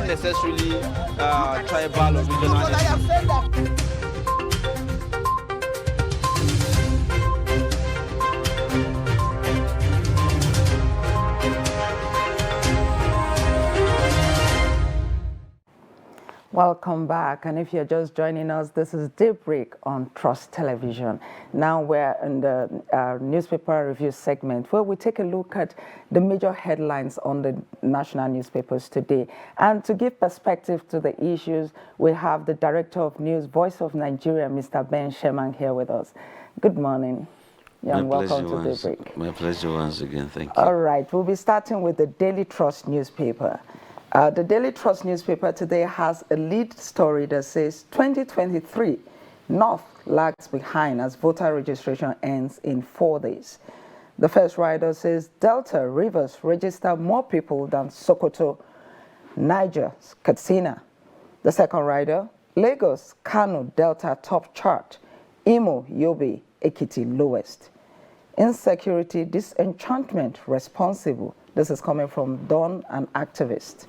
not necessarily tribal or regional. Welcome back, and if you're just joining us, this is Daybreak on Trust Television. Now we're in the newspaper review segment where we take a look at the major headlines on the national newspapers today. And to give perspective to the issues, we have the Director of News, Voice of Nigeria, Mr. Ben Sherman, here with us. Good morning. Yeah, welcome to Daybreak. My pleasure once again, thank you. All right, we'll be starting with the Daily Trust newspaper. The Daily Trust newspaper today has a lead story that says 2023, North lags behind as voter registration ends in 4 days. The first rider says Delta Rivers register more people than Sokoto, Niger, Katsina. The second rider, Lagos, Kano, Delta top chart, Imo, Yobe, Ekiti lowest. Insecurity, disenchantment responsible. This is coming from Dawn, an activist.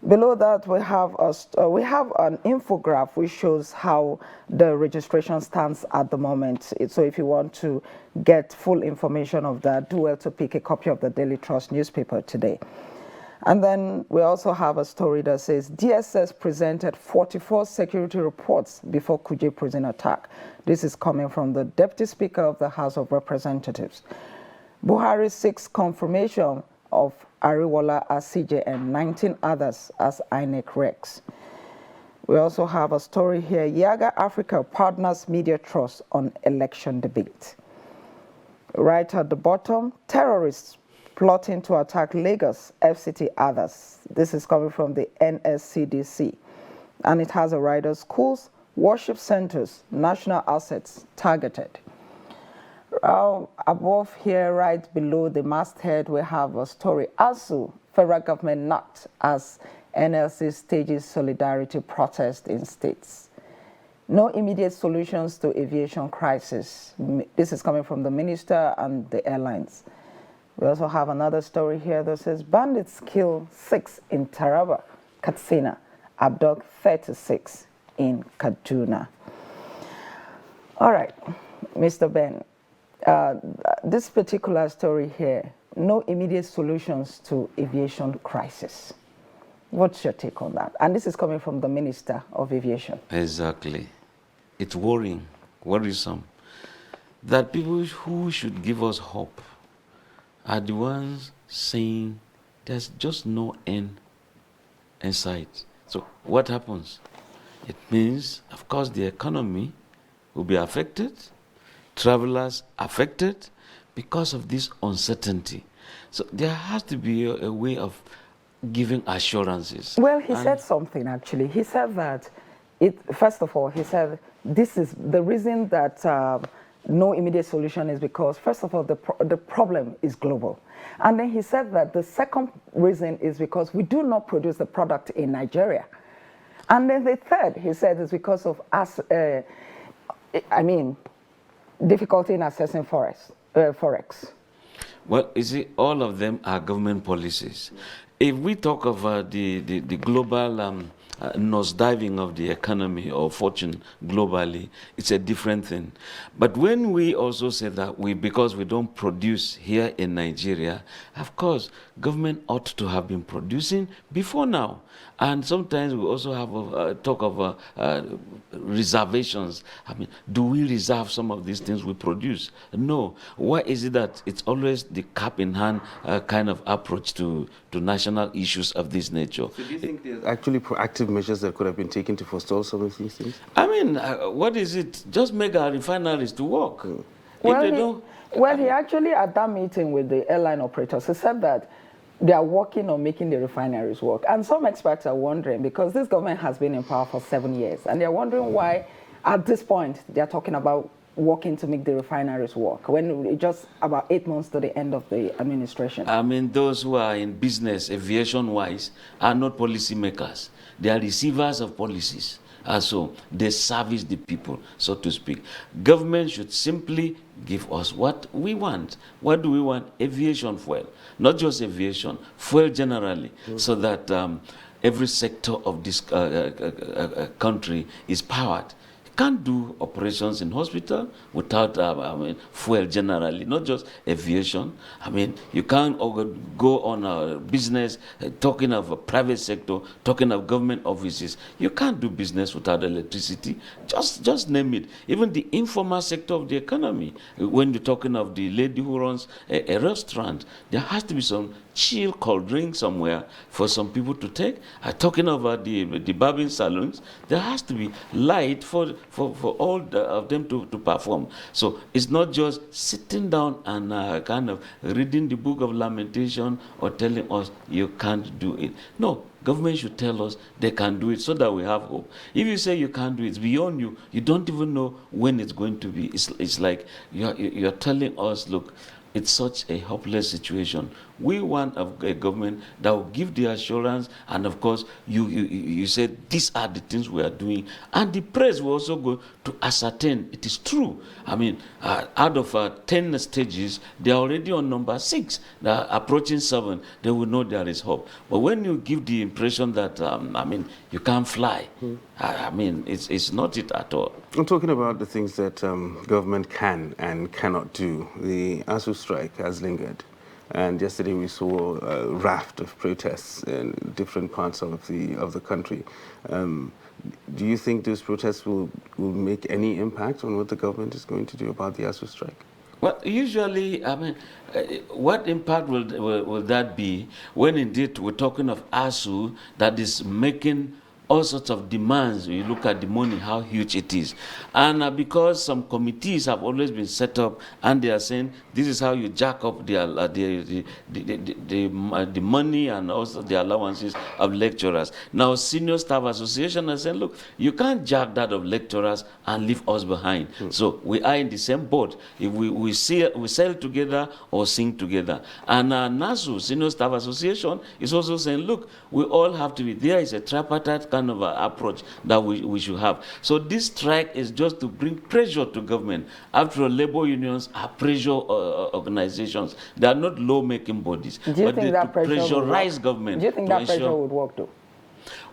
Below that, we have an infograph which shows how the registration stands at the moment. So if you want to get full information of that, do well to pick a copy of the Daily Trust newspaper today. And then we also have a story that says DSS presented 44 security reports before Kuje prison attack. This is coming from the Deputy Speaker of the House of Representatives. Buhari seeks confirmation of Ariwala as CJ and 19 others as INEC Rex. We also have a story here, Yaga Africa partners media trust on election debate. Right at the bottom, terrorists plotting to attack Lagos, FCT others. This is coming from the NSCDC. And it has a rider, schools, worship centers, national assets targeted. Above here, right below the masthead, we have a story. ASUU, federal government not as NLC stages solidarity protest in states. No immediate solutions to aviation crisis. This is coming from the minister and the airlines. We also have another story here that says bandits kill 6 in Taraba, Katsina, abduct 36 in Kaduna. All right, Mr. Ben. This particular story here, no immediate solutions to aviation crisis. What's your take on that? And this is coming from the Minister of Aviation. Exactly. It's worrisome, that people who should give us hope are the ones saying there's just no end in sight. So what happens? It means, of course, the economy will be affected, travelers affected because of this uncertainty. So there has to be a way of giving assurances. Well, he said something actually. He said that, first of all, he said this is the reason that no immediate solution is because, first of all, the problem is global. And then he said that the second reason is because we do not produce the product in Nigeria. And then the third, he said, is because of difficulty in accessing forex. Well, you see, all of them are government policies. If we talk of the global nosediving of the economy or fortune globally, it's a different thing. But when we also say that because we don't produce here in Nigeria, of course, government ought to have been producing before now. And sometimes we also have talk of reservations. I mean, do we reserve some of these things we produce? No. Why is it that it's always the cap in hand kind of approach to national issues of this nature? So do you think there's actually proactive measures that could have been taken to forestall some of these things? I mean, what is it? Just make our refineries to work. Well, he actually, at that meeting with the airline operators, he said that they are working on making the refineries work. And some experts are wondering, because this government has been in power for 7 years, and they're wondering why, at this point, they're talking about working to make the refineries work, when it's just about 8 months to the end of the administration. I mean, those who are in business, aviation-wise, are not policymakers. They are receivers of policies. So they service the people, so to speak. Government should simply give us what we want. What do we want? Aviation fuel. Not just aviation, fuel generally, so that every sector of this country is powered. Can't do operations in hospital without fuel generally, not just aviation. I mean, you can't go on a business talking of a private sector, talking of government offices. You can't do business without electricity. Just name it. Even the informal sector of the economy. When you're talking of the lady who runs a restaurant, there has to be some chill cold drink somewhere for some people to take. Talking about the barbing salons, there has to be light for all of them to perform. So it's not just sitting down and kind of reading the book of lamentation or telling us you can't do it. No, government should tell us they can do it so that we have hope. If you say you can't do it, it's beyond you. You don't even know when it's going to be. It's like you're telling us, look, it's such a hopeless situation. We want a government that will give the assurance, and of course, you said these are the things we are doing, and the press will also go to ascertain it is true. I mean, out of 10 stages, they are already on number 6. They are approaching 7. They will know there is hope. But when you give the impression that you can't fly, I mean, it's not it at all. I'm talking about the things that government can and cannot do. The ASUU strike has lingered. And yesterday we saw a raft of protests in different parts of the country. Do you think those protests will make any impact on what the government is going to do about the ASUU strike? Well, usually, I mean, what impact will that be when indeed we're talking of ASUU that is making all sorts of demands? You look at the money, how huge it is. And because some committees have always been set up and they are saying this is how you jack up the money and also the allowances of lecturers. Now, Senior Staff Association has said, look, you can't jack that of lecturers and leave us behind. So we are in the same boat. If we sail together or sing together. And NASU, Senior Staff Association, is also saying, look, we all have to be, there is a tripartite kind of approach that we should have. So this strike is just to bring pressure to government. After all, labor unions are pressure organizations. They are not law-making bodies. Do you think that pressure pressurize government? Do you think that pressure would work though?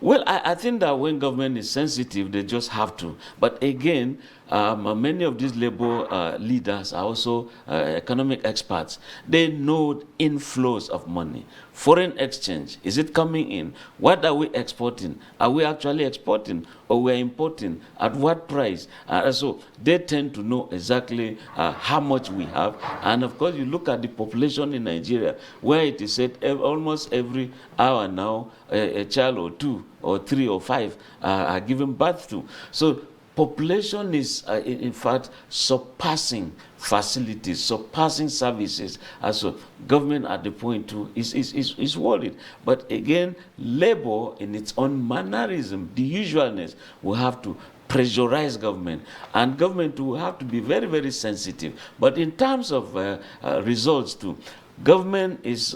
Well, I think that when government is sensitive, they just have to. But again, many of these labor leaders are also economic experts. They know inflows of money. Foreign exchange, is it coming in? What are we exporting? Are we actually exporting or we are importing? At what price? So they tend to know exactly how much we have. And of course, you look at the population in Nigeria, where it is said almost every hour now, a child or 2 or 3 or 5 are given birth to. So population is, in fact, surpassing facilities, surpassing services. And so government at the point too is worried. But again, labor in its own mannerism, the usualness, will have to pressurize government, and government will have to be very, very sensitive. But in terms of results too, government is,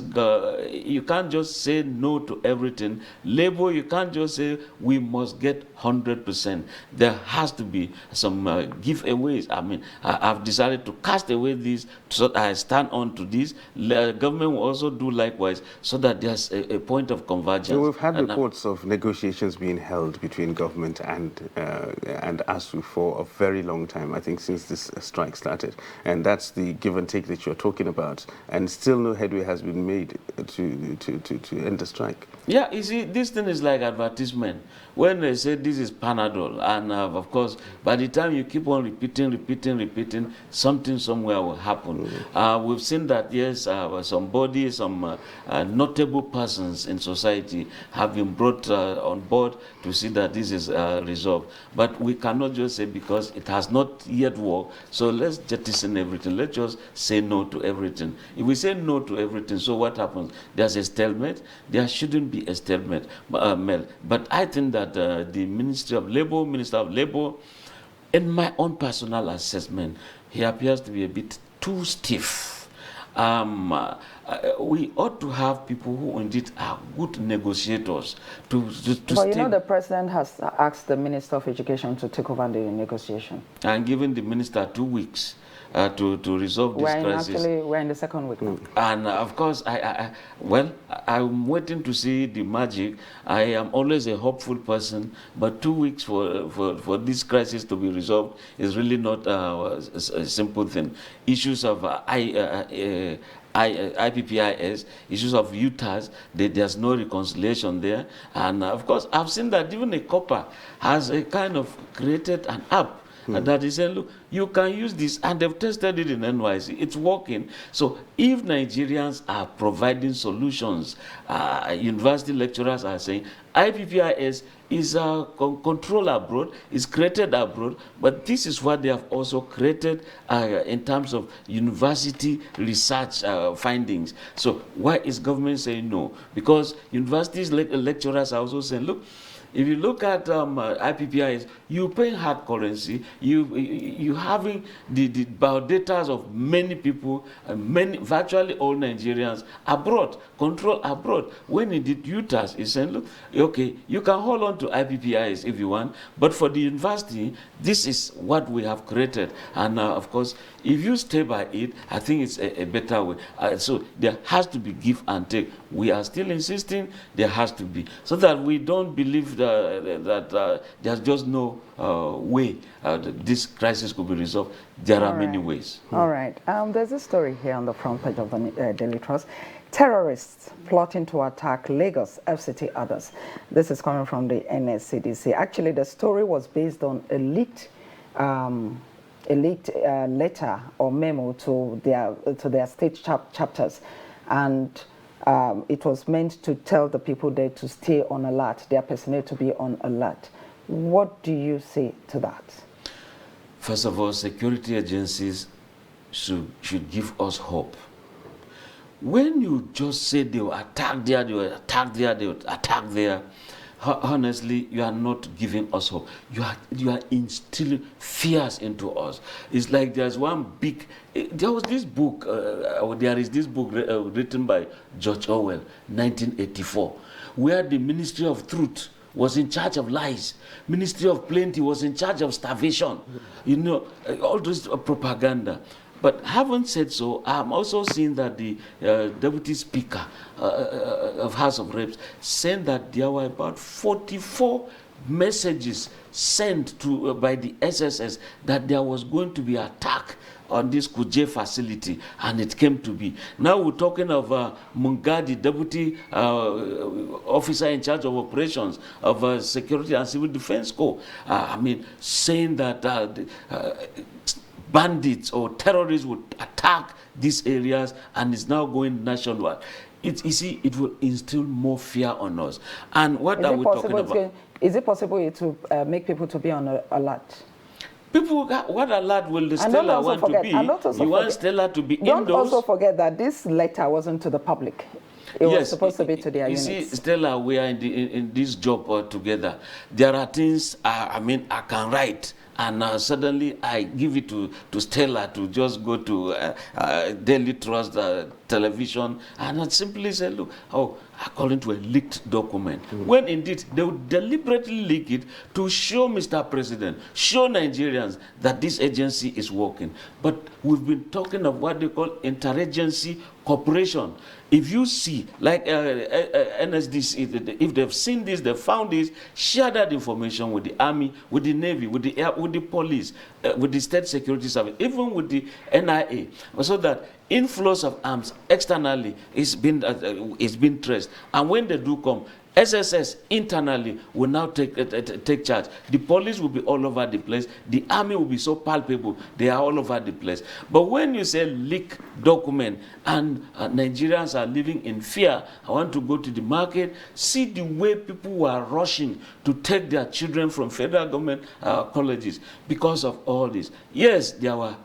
you can't just say no to everything. Labor, you can't just say we must get 100%. There has to be some giveaways. I mean, I've decided to cast away this, so I stand on to this. Government will also do likewise, so that there's a point of convergence. So we've had reports of negotiations being held between government and ASUU for a very long time, I think since this strike started. And that's the give and take that you're talking about. And still no headway has been made to end the strike. Yeah, you see, this thing is like advertisement. When they say this is Panadol, and of course, by the time you keep on repeating, something somewhere will happen. We've seen that, yes, some notable persons in society have been brought on board to see that this is resolved. But we cannot just say because it has not yet worked, so let's jettison everything. Let's just say no to everything. If we say no to everything, so what happens? There's a stalemate. There shouldn't be a stalemate. But I think that the Minister of Labor, in my own personal assessment, he appears to be a bit too stiff. we ought to have people who indeed are good negotiators to But you know, the president has asked the Minister of Education to take over the negotiation. And given the minister 2 weeks to resolve this crisis. Actually, we're in the second week now. And of course, I'm waiting to see the magic. I am always a hopeful person, but 2 weeks for this crisis to be resolved is really not a simple thing. Issues of IPPIS, issues of UTAS, there's no reconciliation there. And of course, I've seen that even a copper has a kind of created an app that is saying, look, you can use this, and they've tested it in NYC. It's working. So if Nigerians are providing solutions, university lecturers are saying IPPIS is controlled abroad, is created abroad, but this is what they have also created in terms of university research findings. So why is government saying no? Because universities lecturers are also saying, look, if you look at IPPIs, you pay hard currency, you having the biodata of many people, virtually all Nigerians abroad, control abroad. When indeed UTAS is saying, look, okay, you can hold on to IPPIs if you want, but for the university, this is what we have created. And of course, if you stay by it, I think it's a better way. So there has to be give and take. We are still insisting there has to be, so that we don't believe that there's just no way this crisis could be resolved. There are many ways. All right. There's a story here on the front page of the Daily Trust. Terrorists plotting to attack Lagos, FCT, others. This is coming from the NSCDC. Actually, the story was based on a leaked letter or memo to their state chapters, and it was meant to tell the people there to stay on alert, their personnel to be on alert. What do you say to that? First of all, security agencies should give us hope. When you just say they will attack there, they will attack there, they will attack there, honestly, you are not giving us hope. You are instilling fears into us. It's like there's one big. There was this book. There is this book written by George Orwell, 1984, where the Ministry of Truth was in charge of lies. Ministry of Plenty was in charge of starvation. You know, all this propaganda. But having said so, I'm also seeing that the Deputy Speaker of House of Reps said that there were about 44 messages sent to by the SSS that there was going to be attack on this Kuje facility, and it came to be. Now we're talking of Mungadi, Deputy Officer in charge of operations of Security and Civil Defense Corps, saying that bandits or terrorists would attack these areas, and it's now going nationwide. You see, it will instill more fear on us. And what are we talking about? Is it possible to make people to be on alert? People, what alert will the Stella want to be? You want Stella to be indoors? Don't also forget that this letter wasn't to the public. It was supposed to be to their units. You see, Stella, we are in this job together. There are things, I can write. And suddenly I give it to Stella to just go to Daily Trust television and I'd simply say, look, according to a leaked document. When indeed they would deliberately leak it to show Mr. President, show Nigerians that this agency is working. But we've been talking of what they call interagency cooperation. If you see, like NSDC, if they've seen this, they've found this, share that information with the Army, with the Navy, with the Air, with the police, with the State Security Service, even with the NIA, so that inflows of arms externally is being traced. And when they do come, SSS internally will now take charge. The police will be all over the place. The army will be so palpable. They are all over the place. But when you say leak document and Nigerians are living in fear, I want to go to the market, see the way people were rushing to take their children from federal government colleges because of all this. Yes, the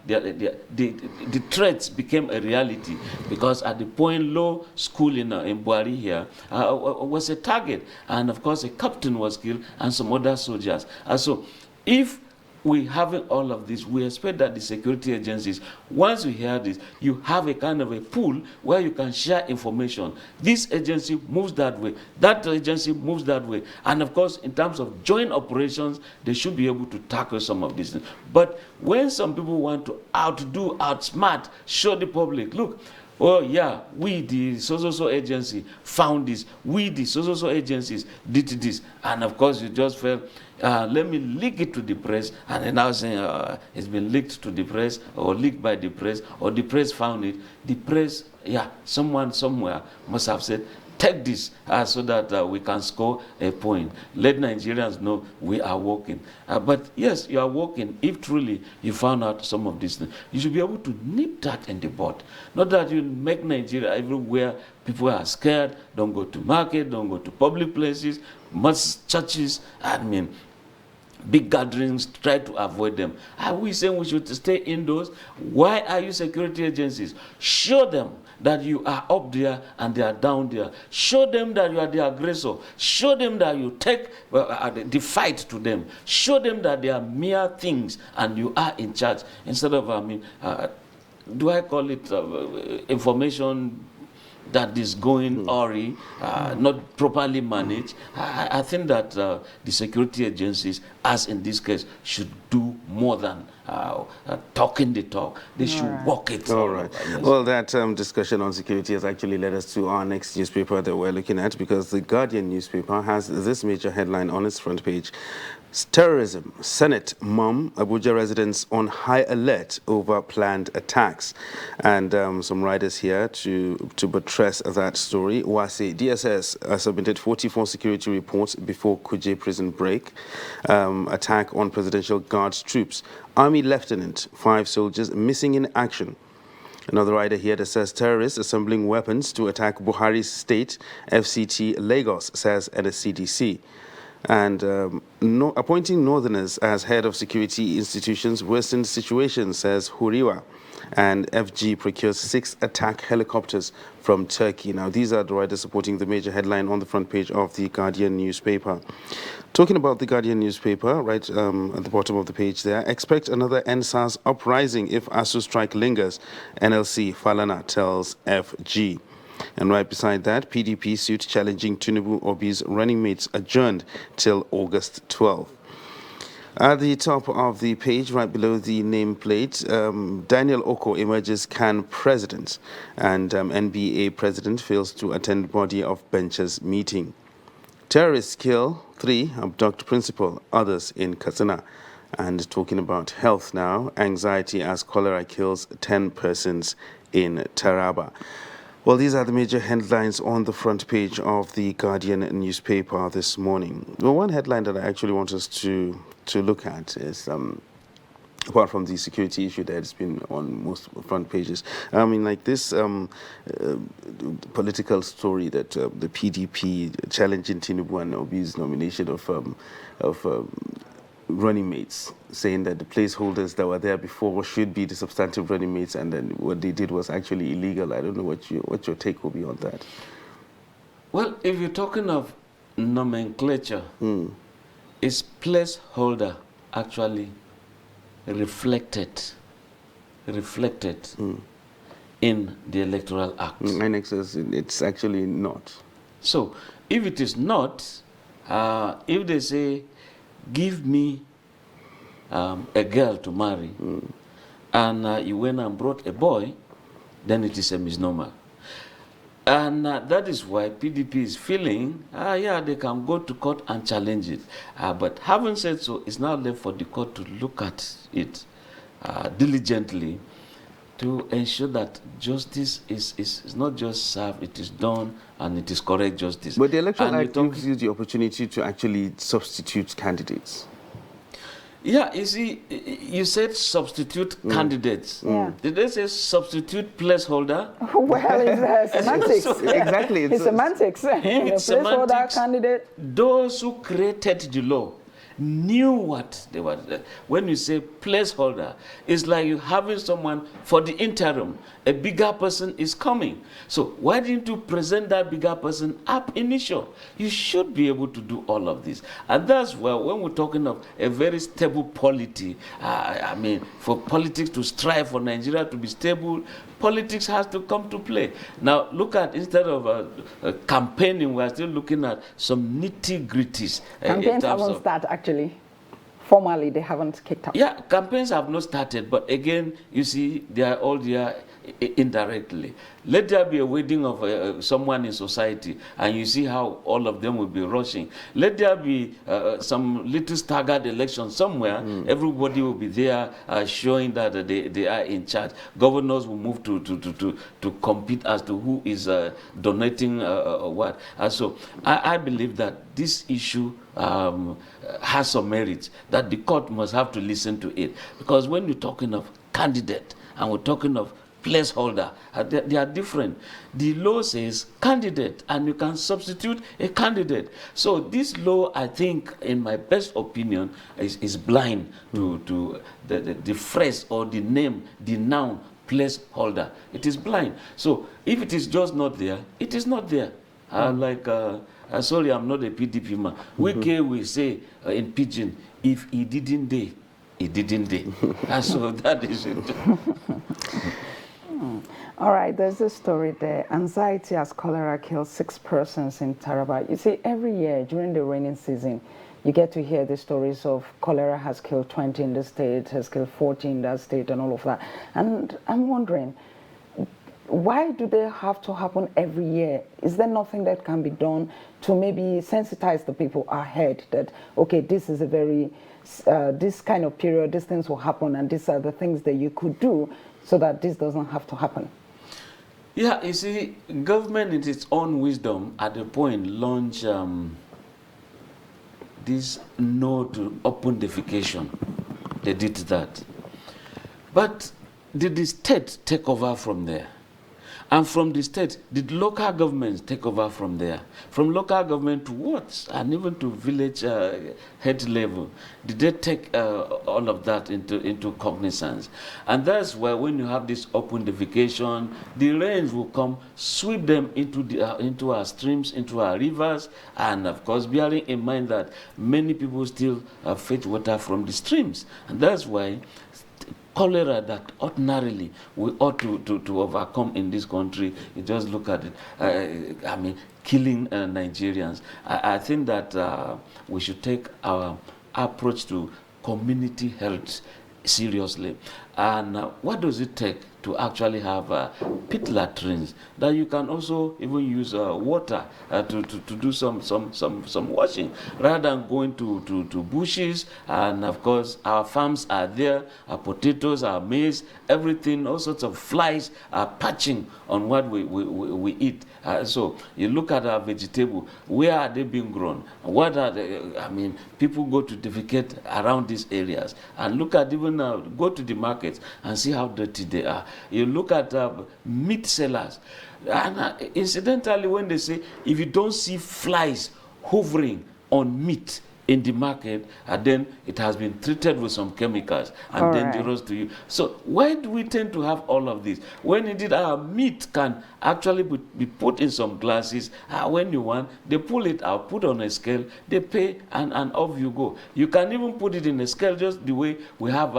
threats became a reality because at the point Low School in Buhari here was a target. And of course, a captain was killed and some other soldiers. And so, if we having all of this, we expect that the security agencies, once you hear this, you have a kind of a pool where you can share information. This agency moves that way, that agency moves that way. And of course, in terms of joint operations, they should be able to tackle some of these things. But when some people want to outdo, outsmart, show the public, look, oh yeah, we the so-so-so agency found this, we the so-so-so agencies did this, and of course you just felt, let me leak it to the press, and then now saying it's been leaked to the press, or leaked by the press, or the press found it. The press, yeah, someone somewhere must have said, take this so that we can score a point. Let Nigerians know we are working. But yes, you are working. If truly you found out some of these things, you should be able to nip that in the bud. Not that you make Nigeria everywhere people are scared, don't go to market, don't go to public places, mosques, churches, I mean, big gatherings, try to avoid them. Are we saying we should stay indoors? Why are you security agencies? Show them that you are up there and they are down there. Show them that you are the aggressor. Show them that you take the fight to them. Show them that they are mere things and you are in charge. Instead of, do I call it information that is going awry, not properly managed? I think that the security agencies, as in this case, should do more than talking the talk. They should walk it. All right. Yes. Well, that discussion on security has actually led us to our next newspaper that we're looking at, because the Guardian newspaper has this major headline on its front page. Terrorism, Senate mum, Abuja residents on high alert over planned attacks. And some writers here to buttress that story. Wasi, DSS submitted 44 security reports before Kuje prison break. Attack on presidential guards troops. Army lieutenant, 5 soldiers missing in action. Another writer here that says terrorists assembling weapons to attack Buhari's state, FCT Lagos, says NSCDC. And appointing northerners as head of security institutions worsens situation, says Huriwa. And FG procures 6 attack helicopters from Turkey. Now, these are the writers supporting the major headline on the front page of the Guardian newspaper. Talking about the Guardian newspaper, right at the bottom of the page there, expect another NSAS uprising if ASUU strike lingers, NLC Falana tells FG. And right beside that, PDP suit challenging Tinubu Obi's running mates adjourned till August 12. At the top of the page, right below the nameplate, Daniel Oko emerges CAN president, and NBA president fails to attend body of benches meeting. Terrorists kill 3, abduct principal, others in Katsina. And talking about health now, anxiety as cholera kills 10 persons in Taraba. Well, these are the major headlines on the front page of the Guardian newspaper this morning. Well, one headline that I actually want us to look at is, apart from the security issue that's been on most front pages, I mean, like this political story that the PDP challenging Tinubu and Obi's nomination of running mates, saying that the placeholders that were there before should be the substantive running mates, and then what they did was actually illegal. I don't know what your take will be on that. Well, if you're talking of nomenclature, is placeholder actually reflected in the Electoral Act? INEC says it's actually not. So, if it is not, if they say, give me a girl to marry, and you went and brought a boy, then it is a misnomer. And that is why PDP is feeling, yeah, they can go to court and challenge it. But having said so, it's now left for the court to look at it diligently to ensure that justice is not just served, it is done, and it is correct justice. But the Electoral Act gives you the opportunity to actually substitute candidates. Yeah, you see, you said substitute candidates. Yeah. Did they say substitute placeholder? Well, it's semantics. Exactly. It's semantics. It's placeholder semantics. candidate. Those who created the law knew what they were. When you say placeholder, it's like you having someone for the interim. A bigger person is coming. So why didn't you present that bigger person up initial? You should be able to do all of this. And that's why when we're talking of a very stable polity, I mean, for politics to strive for Nigeria to be stable, politics has to come to play. Now, look at, instead of campaigning, we're still looking at some nitty-gritties. Campaigns haven't started, actually. Formally, they haven't kicked off. Yeah, campaigns have not started, but again, you see, they are all there indirectly. Let there be a wedding of someone in society, and you see how all of them will be rushing. Let there be some little staggered election somewhere. Everybody will be there showing that they are in charge. Governors will move to compete as to who is donating what. So I believe that this issue has some merit, that the court must have to listen to it. Because when you're talking of candidate and we're talking of placeholder, they are different. The law says candidate, and you can substitute a candidate. So this law, I think, in my best opinion, is blind to the phrase or the name, the noun placeholder. It is blind. So if it is just not there, it is not there. Sorry, I'm not a PDP man. We say in pidgin, if he didn't day, he didn't day. And so that is it. All right, there's a story there. Anxiety as cholera killed 6 persons in Taraba. You see, every year during the rainy season, you get to hear the stories of cholera has killed 20 in the state, has killed 40 in that state, and all of that. And I'm wondering, why do they have to happen every year? Is there nothing that can be done to maybe sensitize the people ahead that, okay, this is a very, this kind of period, these things will happen, and these are the things that you could do so that this doesn't have to happen? Yeah, you see, government in its own wisdom at the point launched this no to open defecation. They did that. But did the state take over from there? And from the state, did local governments take over from there? From local government to what? And even to village head level, did they take all of that into cognizance? And that's why when you have this open defecation, the rains will come, sweep them into our streams, into our rivers, and of course, bearing in mind that many people still fetch water from the streams. And that's why cholera that ordinarily we ought to overcome in this country, you just look at it, I mean, killing Nigerians. I think that we should take our approach to community health seriously. And what does it take to actually have pit latrines that you can also even use water to do some washing, rather than going to bushes. And of course, our farms are there, our potatoes, our maize, everything, all sorts of flies are patching on what we eat. So you look at our vegetable, where are they being grown? What are they? I mean, people go to defecate around these areas, and look at even go to the markets and see how dirty they are. You look at meat sellers, and incidentally, when they say if you don't see flies hovering on meat in the market, then it has been treated with some chemicals and all dangerous to you. So why do we tend to have all of this? When indeed our meat can actually be put in some glasses, when you want, they pull it out, put on a scale, they pay, and off you go. You can even put it in a scale just the way we have,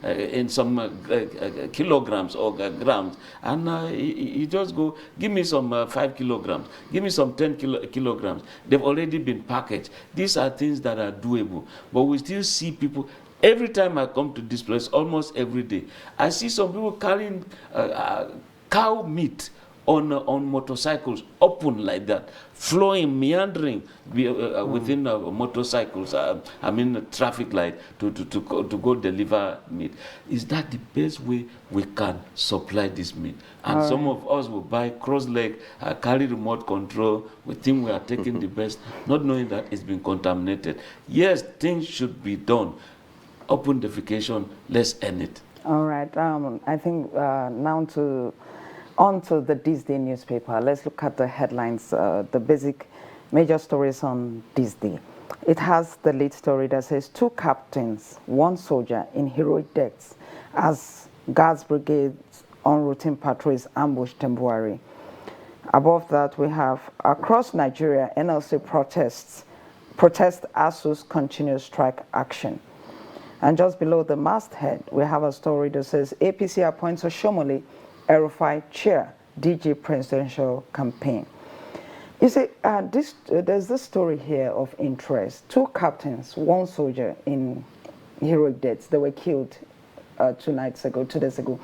in some kilograms or grams, and you just go, give me some 5 kilograms, give me some 10 kilograms. They've already been packaged. These are things that are doable, but we still see people. Every time I come to this place, almost every day, I see some people carrying cow meat on motorcycles, open like that, flowing, meandering within motorcycles. I mean, the traffic light to go deliver meat. Is that the best way we can supply this meat? And some of us will buy cross-leg, carry remote control. We think we are taking the best, not knowing that it's been contaminated. Yes, things should be done. Open defecation, let's end it. All right. I think now on to the This Day newspaper. Let's look at the headlines. The basic major stories on this day. It has the lead story that says 2 captains, 1 soldier in heroic deaths as Guards brigades on routine patrols ambushed Tembuari. Above that, we have across Nigeria, NLC protest ASUU's continuous strike action. And just below the masthead, we have a story that says APC appoints Oshomole Erufai chair DG presidential campaign. You see, there's this story here of interest. 2 captains, 1 soldier in heroic deaths. They were killed 2 days ago.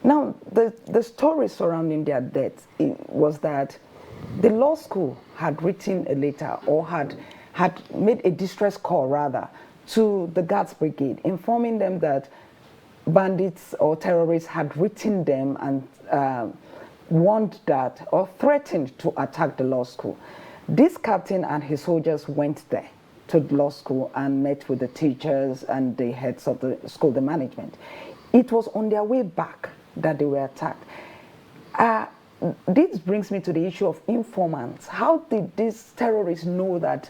Now, the story surrounding their deaths was that the law school had written a letter, or had made a distress call, rather, to the Guards Brigade, informing them that bandits or terrorists had written them and warned that, or threatened to attack the law school. This captain and his soldiers went there to the law school and met with the teachers and the heads of the school, the management. It was on their way back that they were attacked. This brings me to the issue of informants. How did these terrorists know that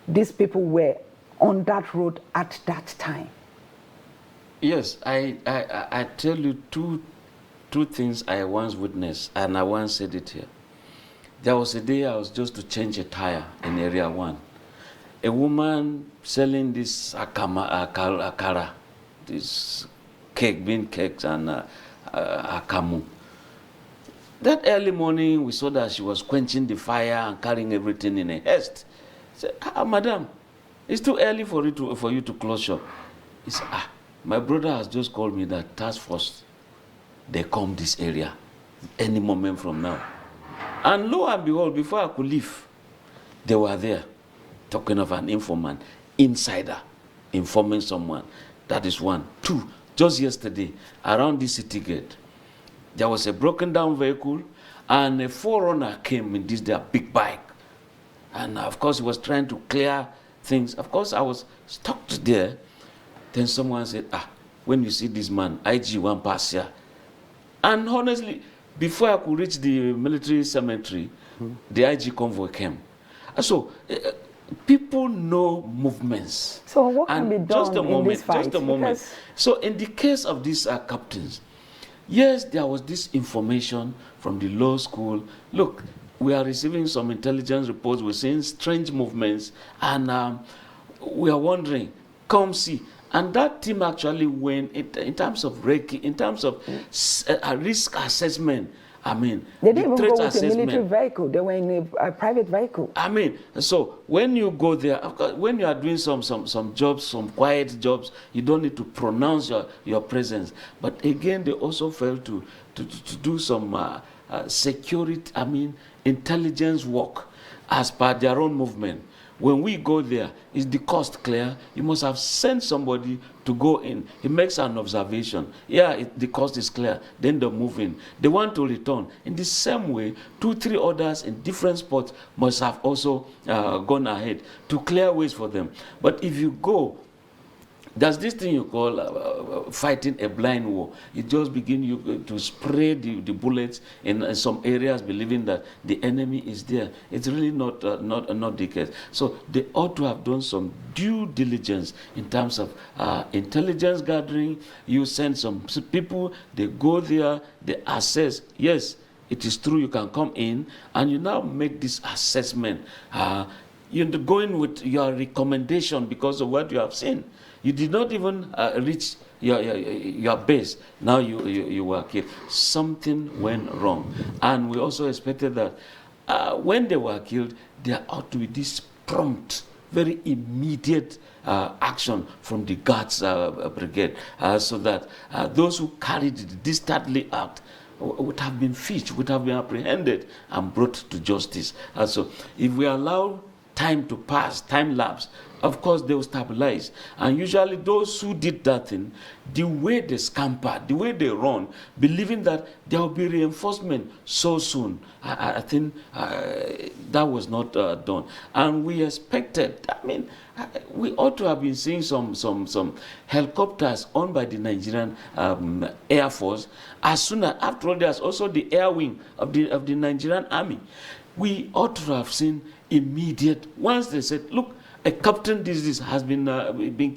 these people were on that road at that time? Yes, I tell you two things I once witnessed, and I once said it here. There was a day I was just to change a tire in Area 1. A woman selling this akara, this bean cakes and akamu. That early morning, we saw that she was quenching the fire and carrying everything in a haste. I said, madam, it's too early for you to close shop. He said, my brother has just called me that task force, they come this area any moment from now. And lo and behold, before I could leave, they were there, talking of an informant, insider, informing someone. That is 1. 2, just yesterday, around the city gate, there was a broken down vehicle, and a forerunner came in their big bike. And of course, he was trying to clear things. Of course, I was stuck there. Then someone said, when you see this man, IG one pass here. And honestly, before I could reach the military cemetery, the IG convoy came. So people know movements. So what can be done in this fight? Just a moment. So in the case of these captains, yes, there was this information from the law school. Look, we are receiving some intelligence reports. We're seeing strange movements, and we are wondering, come see. And that team actually went in terms of risk assessment. I mean, they didn't even go with a military vehicle. They were in a private vehicle. I mean, so when you go there, of course, when you are doing some jobs, some quiet jobs, you don't need to pronounce your presence. But again, they also failed to do some security, intelligence work as per their own movement. When we go there, is the cost clear? You must have sent somebody to go in. He makes an observation. Yeah, the cost is clear. Then they move in. They want to return. In the same way, 2, 3 others in different spots must have also gone ahead to clear ways for them. But if you go, there's this thing you call fighting a blind war. You just begin to spray the bullets in some areas, believing that the enemy is there. It's really not the case. So they ought to have done some due diligence in terms of intelligence gathering. You send some people, they go there, they assess. Yes, it is true, you can come in, and you now make this assessment. You're going with your recommendation because of what you have seen. You did not even reach your base. Now you were killed. Something went wrong. And we also expected that when they were killed, there ought to be this prompt, very immediate action from the Guards Brigade, so that those who carried the dastardly act would have been fished, would have been apprehended and brought to justice. So if we allow time to pass, time lapse, of course they will stabilize. And usually those who did that thing, the way they scamper, the way they run, believing that there will be reinforcement so soon, I think that was not done. And we expected, we ought to have been seeing some helicopters owned by the Nigerian Air Force. As soon as, after all, there's also the air wing of the Nigerian Army. We ought to have seen immediate. Once they said, look, a captain this has been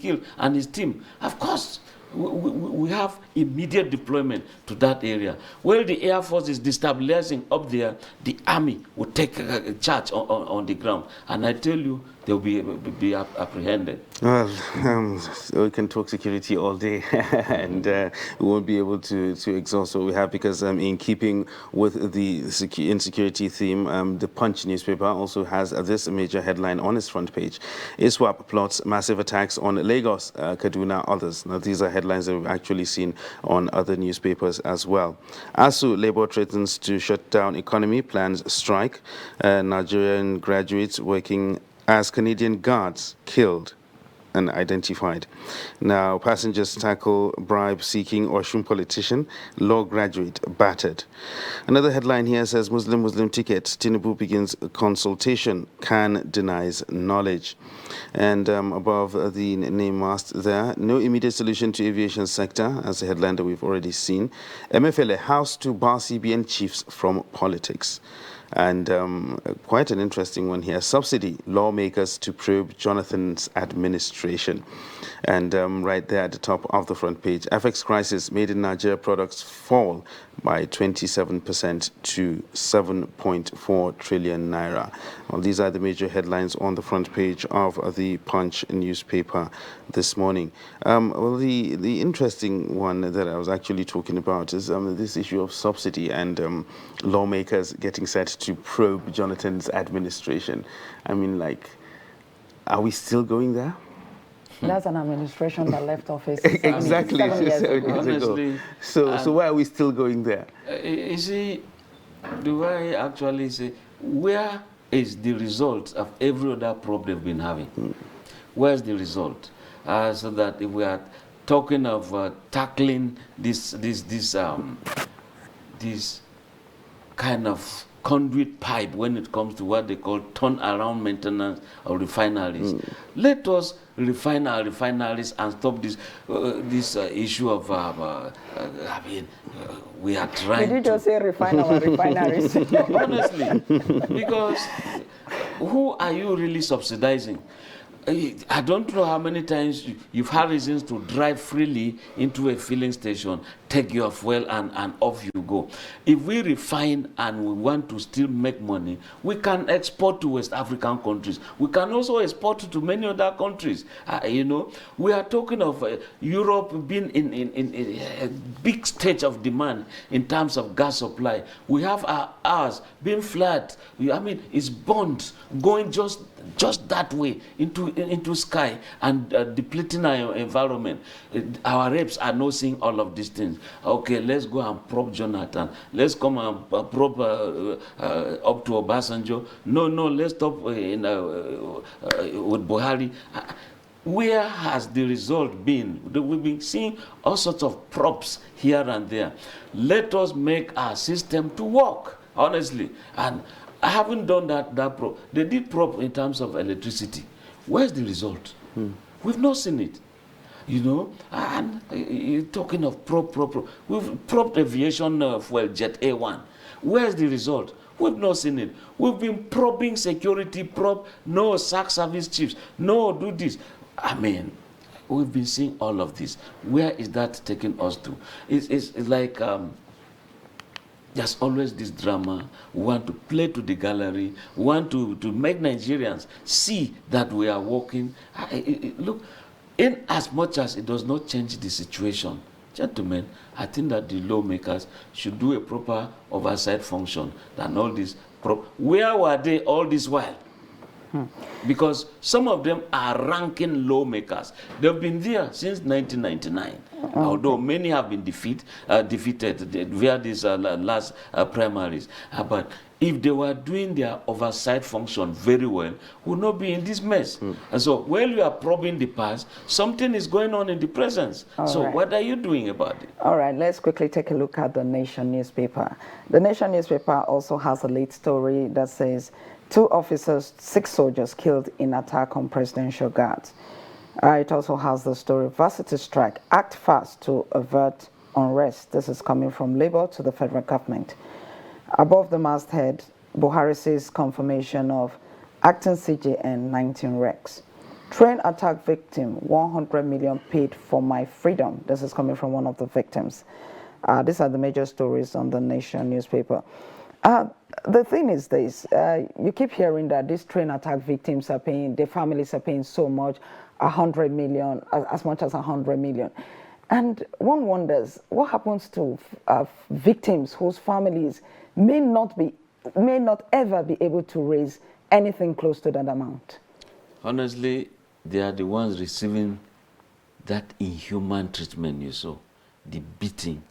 killed and his team, of course, we have immediate deployment to that area. While the Air Force is destabilizing up there, the Army will take charge on the ground. And I tell you, they'll be apprehended. Well, we can talk security all day, and we won't be able to exhaust what we have, because in keeping with the insecurity theme, the Punch newspaper also has this major headline on its front page. ISWAP plots massive attacks on Lagos, Kaduna, others. Now, these are headlines that we've actually seen on other newspapers as well. ASUU Labour threatens to shut down economy, plans strike. Nigerian graduates working as Canadian guards killed and identified. Now, passengers tackle bribe-seeking Osun politician, law graduate battered. Another headline here says, Muslim ticket, Tinubu begins consultation, Khan denies knowledge. And above the name mast there, no immediate solution to aviation sector, as a headline that we've already seen. MFLA, House to bar CBN chiefs from politics. And quite an interesting one here. Subsidy, lawmakers to probe Jonathan's administration. And right there at the top of the front page, FX crisis, made in Nigeria products fall by 27% to 7.4 trillion naira. Well, these are the major headlines on the front page of the Punch newspaper this morning. Well, the interesting one that I was actually talking about is this issue of subsidy and lawmakers getting set to probe Jonathan's administration. I mean, like, are we still going there? That's an administration that left office exactly 7 years ago. Honestly, so why are we still going there? You see, do I actually say, where is the result of every other problem they've been having? Where's the result? So that if we are talking of tackling this kind of conduit pipe when it comes to what they call turnaround maintenance of refineries. Let us refine our refineries and stop this issue of, I mean, we are trying Did you just say refine our refineries? honestly, because who are you really subsidizing? I don't know how many times you've had reasons to drive freely into a filling station, take your fuel, and off you go. If we refine and we want to still make money, we can export to West African countries. We can also export to many other countries. You know, we are talking of Europe being in a big stage of demand in terms of gas supply. We have ours being flat. I mean, it's bonds going just that way into sky and depleting our environment. Our reps are not seeing all of these things. Okay, let's go and probe Jonathan. Let's come and probe up to Obasanjo. No, let's stop with Buhari. Where has the result been? We've been seeing all sorts of props here and there. Let us make our system to work, honestly. And I haven't done that prop. They did prop in terms of electricity. Where's the result? We've not seen it. You know, and you're talking of prop. We've propped aviation fuel jet A1. Where's the result? We've not seen it. We've been probing security prop. No, sack service chiefs. No, do this. I mean, we've been seeing all of this. Where is that taking us to? It's like there's always this drama. We want to play to the gallery. We want to make Nigerians see that we are working. Look, in as much as it does not change the situation, gentlemen, I think that the lawmakers should do a proper oversight function than all this. Where were they all this while? Because some of them are ranking lawmakers. They've been there since 1999, although many have been defeated via these last primaries. But if they were doing their oversight function very well, we would not be in this mess. And so while you are probing the past, something is going on in the present. What are you doing about it? All right, let's quickly take a look at the Nation newspaper. The Nation newspaper also has a lead story that says, 2 officers, 6 soldiers killed in attack on presidential guards. It also has the story, Varsity Strike, act fast to avert unrest. This is coming from Labour to the federal government. Above the masthead, Buhari says confirmation of Acting CJN 19 wrecks. Train attack victim, 100 million paid for my freedom. This is coming from one of the victims. These are the major stories on the Nation newspaper. The thing is this, you keep hearing that these train attack victims are paying, their families are paying so much, 100 million, as much as 100 million. And one wonders, what happens to victims whose families may not ever be able to raise anything close to that amount? Honestly, they are the ones receiving that inhuman treatment you saw, the beating.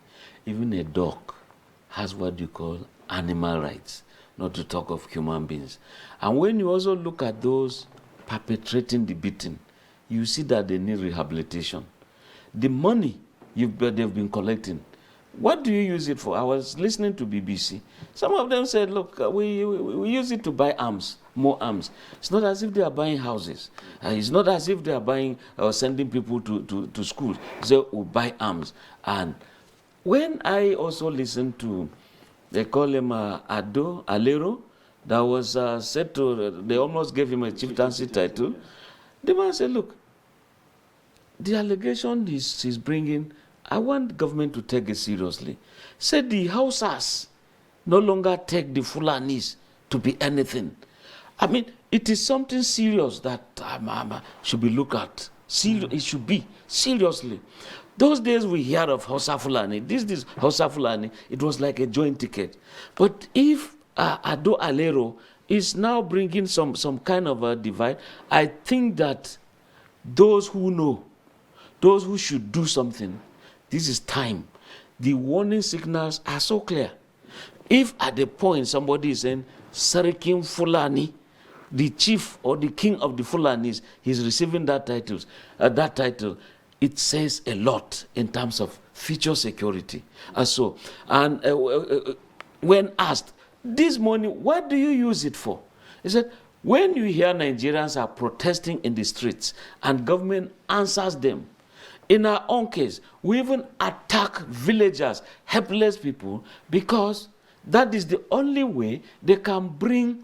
Even a dog has what you call animal rights, not to talk of human beings. And when you also look at those perpetrating the beating, you see that they need rehabilitation. The money they've been collecting, what do you use it for? I was listening to BBC. Some of them said, look, we use it to buy arms, more arms. It's not as if they are buying houses. It's not as if they are buying or sending people to schools. So we buy arms. And when I also listened to, they call him Ado Alero, that was said to, they almost gave him a chieftaincy title. The man said, look, the allegation he's bringing, I want government to take it seriously. Said the Hausas no longer take the Fulanis to be anything. I mean, it is something serious that should be looked at. It should be, seriously. Those days we hear of Hausa Fulani, this Hausa Fulani, it was like a joint ticket. But if Ado Alero is now bringing some kind of a divide, I think that those who know, those who should do something, this is time. The warning signals are so clear. If at the point somebody is saying, Sarikin Fulani, the chief or the king of the Fulanis, he's receiving that title, it says a lot in terms of future security. When asked, this money, what do you use it for? He said, when you hear Nigerians are protesting in the streets and government answers them, in our own case, we even attack villagers, helpless people, because that is the only way they can bring,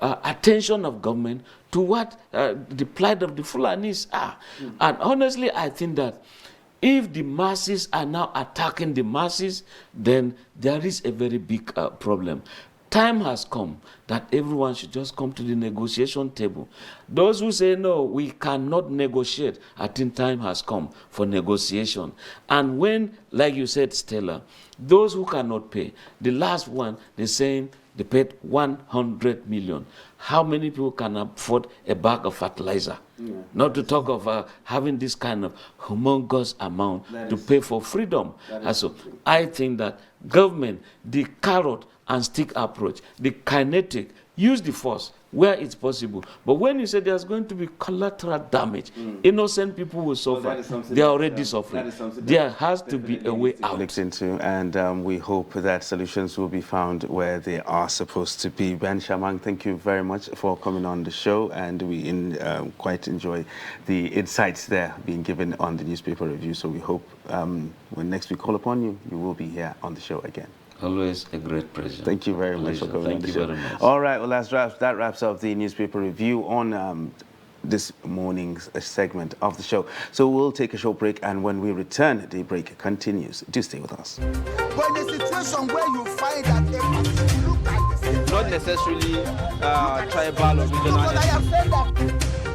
attention of government to what the plight of the Fulanis are. And honestly, I think that if the masses are now attacking the masses, then there is a very big problem. Time has come that everyone should just come to the negotiation table. Those who say, no, we cannot negotiate, I think time has come for negotiation. And when, like you said, Stella, those who cannot pay, the last one, they're saying they paid 100 million. How many people can afford a bag of fertilizer? Yeah. Not to talk of having this kind of humongous amount to pay for freedom. And so I think that government, the carrot and stick approach, the kinetic, use the force where it's possible. But when you say there's going to be collateral damage, innocent people will suffer. They are already suffering. There has to be a way out. Looked into, and we hope that solutions will be found where they are supposed to be. Ben Shamang, thank you very much for coming on the show, and we quite enjoy the insights there being given on the newspaper review. So we hope when next we call upon you, you will be here on the show again. Always a great pleasure. Thank you very much for coming on the show. Thank you very much. All right, well, that wraps up the newspaper review on this morning's segment of the show. So we'll take a short break, and when we return, the break continues. Do stay with us. When the situation where you find that look at not necessarily tribal or regional. I have said that